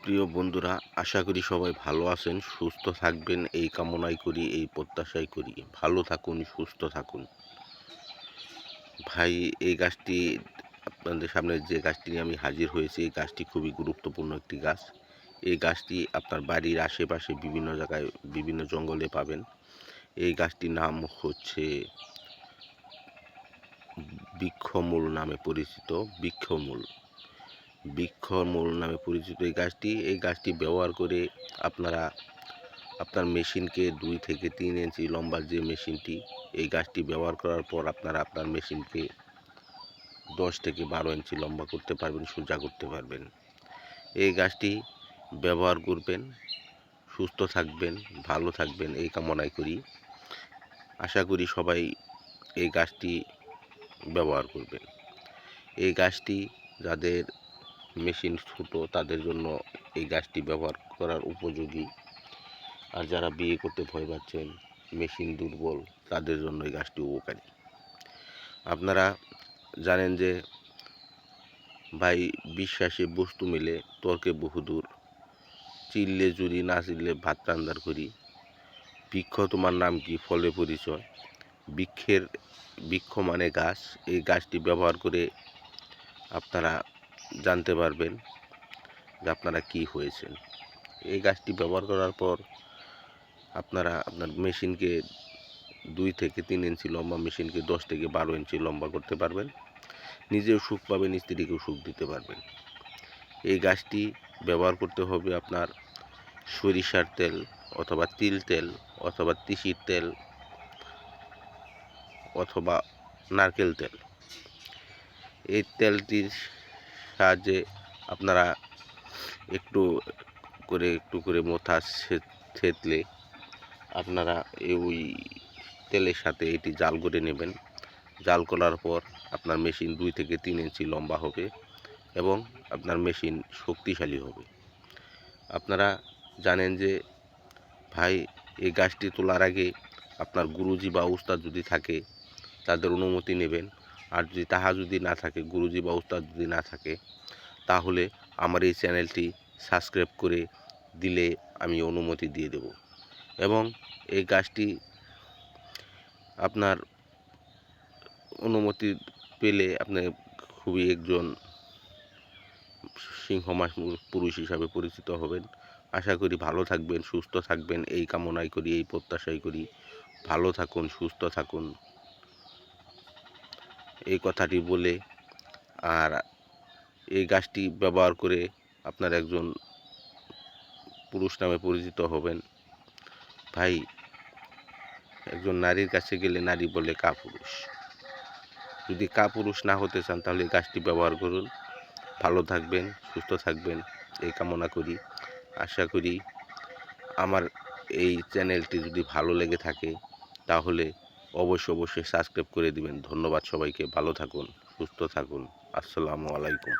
প্রিয় বন্ধুরা, আশা করি সবাই ভালো আছেন, সুস্থ থাকবেন এই কামনাই করি, এই প্রত্যাশাই করি। ভালো থাকুন, সুস্থ থাকুন। ভাই, এই গাছটি আপনাদের সামনে যে গাছটি নিয়ে আমি হাজির হয়েছি, এই গাছটি খুবই গুরুত্বপূর্ণ একটি গাছ। এই গাছটি আপনার বাড়ির আশেপাশে বিভিন্ন জায়গায় বিভিন্ন জঙ্গলে পাবেন। এই গাছটির নাম হচ্ছে বৃক্ষমূল নামে পরিচিত। বৃক্ষমূল বৃক্ষমূল নামে পরিচিত এই গাছটি ব্যবহার করে আপনারা আপনার মেশিনকে 2 থেকে 3 ইঞ্চি লম্বা যে মেশিনটি, এই গাছটি ব্যবহার করার পর আপনারা আপনার মেশিনকে 10 থেকে 12 ইঞ্চি লম্বা করতে পারবেন, সোজা করতে পারবেন। এই গাছটি ব্যবহার করবেন, সুস্থ থাকবেন, ভালো থাকবেন এই কামনাই করি। আশা করি সবাই এই গাছটি ব্যবহার করবেন। এই গাছটি যাদের মেশিন ছোট তাদের জন্য এই গাছটি ব্যবহার করার উপযোগী। আর যারা বিয়ে করতে ভয় পাচ্ছেন, মেশিন দুর্বল, তাদের জন্য এই গাছটি উপকারী। আপনারা জানেন যে ভাই, বিশ্বাসে বস্তু মিলে তর্কে বহুদূর, চিল্লে চুরি না চিল্লে ভাত রান্দার করি। বৃক্ষ তোমার নাম কি, ফলে পরিচয়। বৃক্ষ মানে গাছ। এই গাছটি ব্যবহার করে আপনারা জানতে পারবেন যে আপনারা কি হয়েছেন। এই গাছটি ব্যবহার করার পর আপনারা আপনার মেশিনকে 2 থেকে 3 ইঞ্চি লম্বা মেশিনকে 10 থেকে 12 ইঞ্চি লম্বা করতে পারবেন। নিজেও সুখ পাবেন, স্ত্রীকেও সুখ দিতে পারবেন। এই গাছটি ব্যবহার করতে হবে আপনার সরিষার তেল অথবা তিল তেল অথবা তিসির তেল অথবা নারকেল তেল। এই তেলটির সাহায্যে আপনারা একটু করে মোথা থেতলে আপনারা ওই তেলের সাথে এটি জাল করে নেবেন। জাল করার পর আপনার মেশিন 2 থেকে 3 ইঞ্চি লম্বা হবে এবং আপনার মেশিন শক্তিশালী হবে। আপনারা জানেন যে ভাই, এই গাছটি তোলার আগে আপনার গুরুজি বা উস্তাদ যদি থাকে তাদের অনুমতি নেবেন। আর যদি না থাকে, গুরুজি বা উস্তাদ যদি না থাকে, তাহলে আমার এই চ্যানেলটি সাবস্ক্রাইব করে দিলে আমি অনুমতি দিয়ে দেব। এবং এই গাছটি আপনার অনুমতি পেলে আপনি খুবই একজন সিংহমাস পুরুষ হিসাবে পরিচিত হবেন। আশা করি ভালো থাকবেন, সুস্থ থাকবেন এই কামনাই করি, এই প্রত্যাশাই করি। ভালো থাকুন, সুস্থ থাকুন এই কথাটি বলে, আর এই গাছটি ব্যবহার করে আপনার একজন পুরুষ নামে পরিচিত হবেন। ভাই, একজন নারীর কাছে গেলে নারী বলে কাপুরুষ। যদি কাপুরুষ না হতে চান তাহলে এই গাছটি ব্যবহার করুন। ভালো থাকবেন, সুস্থ থাকবেন এই কামনা করি। আশা করি আমার এই চ্যানেলটি যদি ভালো লেগে থাকে তাহলে অবশ্যই সাবস্ক্রাইব করে দিবেন। ধন্যবাদ সবাইকে। ভালো থাকুন, সুস্থ থাকুন। আসসালামু আলাইকুম।